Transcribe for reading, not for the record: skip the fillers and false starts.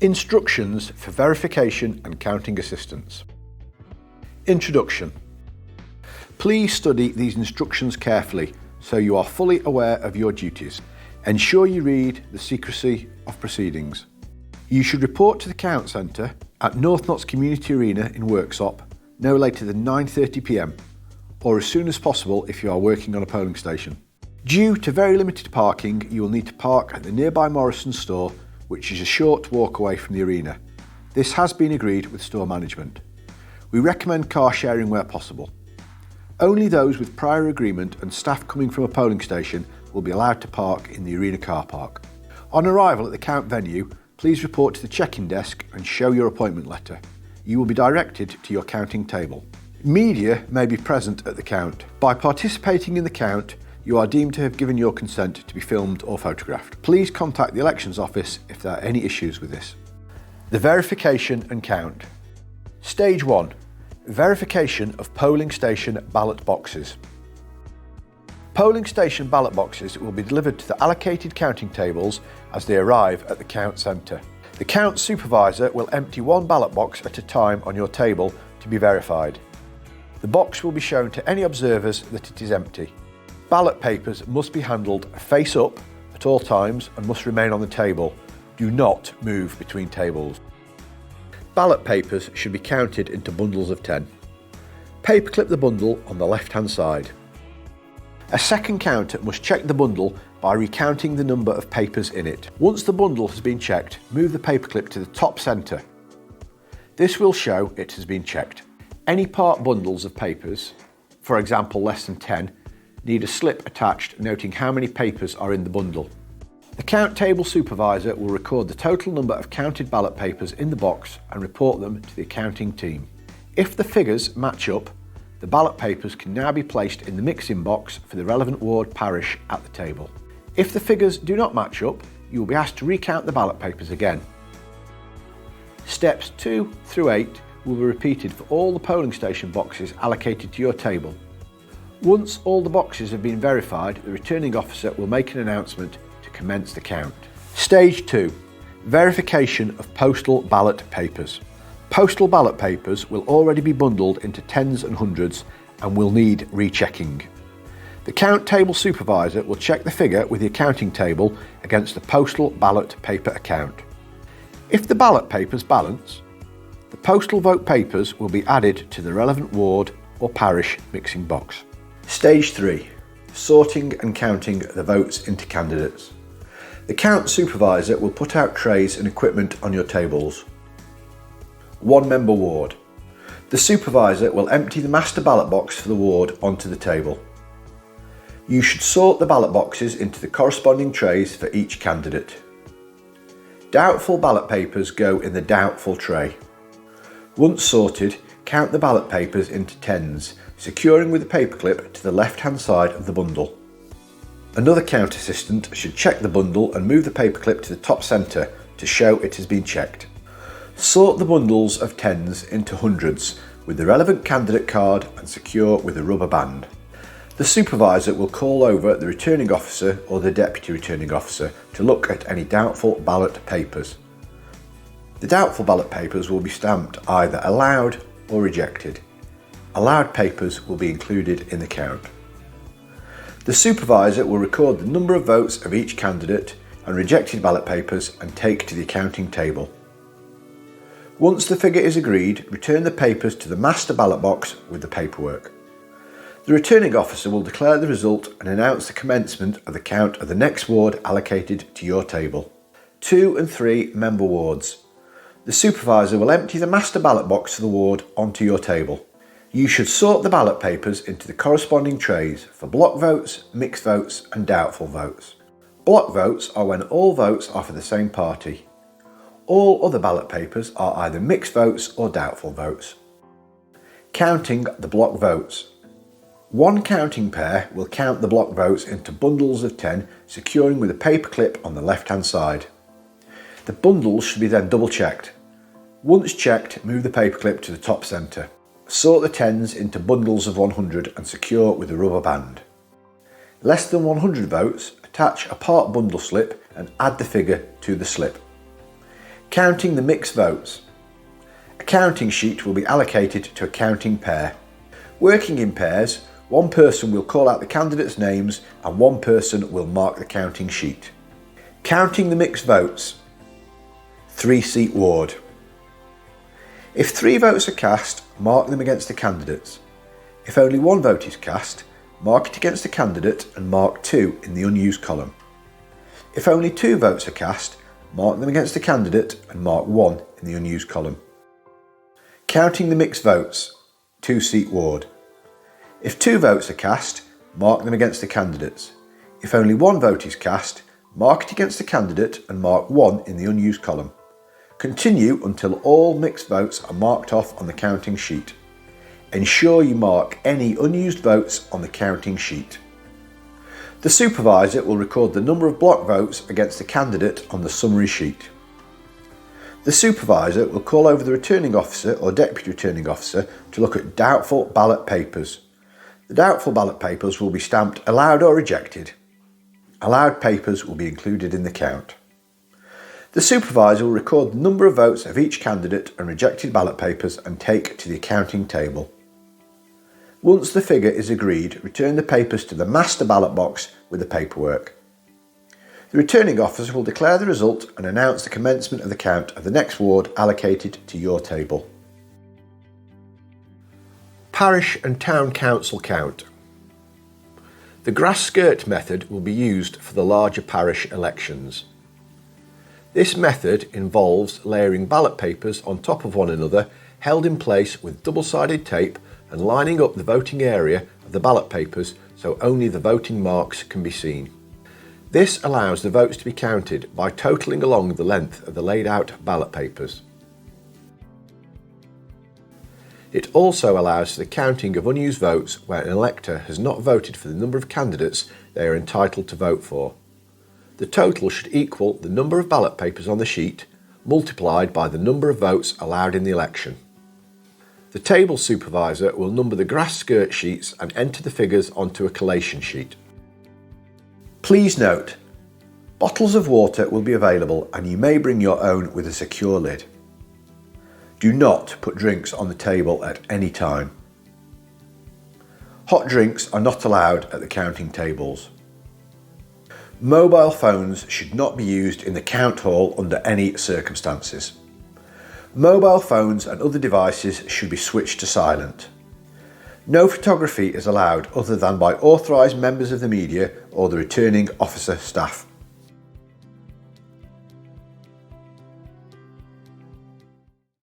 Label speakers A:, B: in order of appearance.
A: Instructions for verification and counting assistance. Introduction. Please study these instructions carefully so you are fully aware of your duties. Ensure you read the secrecy of proceedings. You should report to the Count Centre at North Notts Community Arena in Worksop no later than 9:30 p.m. or as soon as possible if you are working on a polling station. Due to very limited parking, you will need to park at the nearby Morrison's store, which is a short walk away from the arena. This has been agreed with store management. We recommend car sharing where possible. Only those with prior agreement and staff coming from a polling station will be allowed to park in the arena car park. On arrival at the Count venue, please report to the check-in desk and show your appointment letter. You will be directed to your counting table. Media may be present at the count. By participating in the count, you are deemed to have given your consent to be filmed or photographed. Please contact the Elections Office if there are any issues with this. The verification and count. Stage 1. Verification of polling station ballot boxes. Polling station ballot boxes will be delivered to the allocated counting tables as they arrive at the Count Centre. The Count Supervisor will empty one ballot box at a time on your table to be verified. The box will be shown to any observers that it is empty. Ballot papers must be handled face up at all times and must remain on the table. Do not move between tables. Ballot papers should be counted into bundles of 10. Paperclip the bundle on the left-hand side. A second counter must check the bundle by recounting the number of papers in it. Once the bundle has been checked, move the paperclip to the top centre. This will show it has been checked. Any part bundles of papers, for example less than 10, need a slip attached noting how many papers are in the bundle. The Count Table Supervisor will record the total number of counted ballot papers in the box and report them to the accounting team. If the figures match up, the ballot papers can now be placed in the mixing box for the relevant ward parish at the table. If the figures do not match up, you will be asked to recount the ballot papers again. Steps 2 through 8 will be repeated for all the polling station boxes allocated to your table. Once all the boxes have been verified, the returning officer will make an announcement to commence the count. Stage 2. Verification of postal ballot papers. Postal ballot papers will already be bundled into tens and hundreds and will need rechecking. The Count Table Supervisor will check the figure with the accounting table against the postal ballot paper account. If the ballot papers balance, the postal vote papers will be added to the relevant ward or parish mixing box. Stage 3. Sorting and counting the votes into candidates. The Count Supervisor will put out trays and equipment on your tables. 1 member ward. The Supervisor will empty the master ballot box for the ward onto the table. You should sort the ballot boxes into the corresponding trays for each candidate. Doubtful ballot papers go in the doubtful tray. Once sorted, count the ballot papers into tens, securing with the paperclip to the left-hand side of the bundle. Another count assistant should check the bundle and move the paperclip to the top centre to show it has been checked. Sort the bundles of tens into hundreds with the relevant candidate card and secure with a rubber band. The Supervisor will call over the returning officer or the deputy returning officer to look at any doubtful ballot papers. The doubtful ballot papers will be stamped either allowed or rejected. Allowed papers will be included in the count. The Supervisor will record the number of votes of each candidate and rejected ballot papers and take to the accounting table. Once the figure is agreed, return the papers to the master ballot box with the paperwork. The returning officer will declare the result and announce the commencement of the count of the next ward allocated to your table. 2 and 3 member wards. The Supervisor will empty the master ballot box for the ward onto your table. You should sort the ballot papers into the corresponding trays for block votes, mixed votes and doubtful votes. Block votes are when all votes are for the same party. All other ballot papers are either mixed votes or doubtful votes. Counting the block votes. One counting pair will count the block votes into bundles of 10, securing with a paperclip on the left-hand side. The bundles should be then double checked. Once checked, move the paperclip to the top centre. Sort the tens into bundles of 100 and secure with a rubber band. Less than 100 votes, attach a part bundle slip and add the figure to the slip. Counting the mixed votes. A counting sheet will be allocated to a counting pair. Working in pairs, one person will call out the candidates' names and one person will mark the counting sheet. Counting the mixed votes. 3-seat ward. If 3 votes are cast, mark them against the candidates. If only 1 vote is cast, mark it against the candidate and mark 2 in the unused column. If only 2 votes are cast, mark them against the candidate and mark 1 in the unused column. Counting the mixed votes. 2-seat ward. If 2 votes are cast, mark them against the candidates. If only 1 vote is cast, mark it against the candidate and mark 1 in the unused column. Continue until all mixed votes are marked off on the counting sheet. Ensure you mark any unused votes on the counting sheet. The supervisor will record the number of block votes against the candidate on the summary sheet. The supervisor will call over the returning officer or deputy returning officer to look at doubtful ballot papers. The doubtful ballot papers will be stamped allowed or rejected. Allowed papers will be included in the count. The supervisor will record the number of votes of each candidate and rejected ballot papers and take to the accounting table. Once the figure is agreed, return the papers to the master ballot box with the paperwork. The returning officer will declare the result and announce the commencement of the count of the next ward allocated to your table. Parish and Town Council count. The grass skirt method will be used for the larger parish elections. This method involves layering ballot papers on top of one another, held in place with double-sided tape and lining up the voting area of the ballot papers so only the voting marks can be seen. This allows the votes to be counted by totalling along the length of the laid out ballot papers. It also allows for the counting of unused votes where an elector has not voted for the number of candidates they are entitled to vote for. The total should equal the number of ballot papers on the sheet multiplied by the number of votes allowed in the election. The table supervisor will number the grass skirt sheets and enter the figures onto a collation sheet. Please note, bottles of water will be available and you may bring your own with a secure lid. Do not put drinks on the table at any time. Hot drinks are not allowed at the counting tables. Mobile phones should not be used in the count hall under any circumstances. Mobile phones and other devices should be switched to silent. No photography is allowed other than by authorised members of the media or the returning officer staff.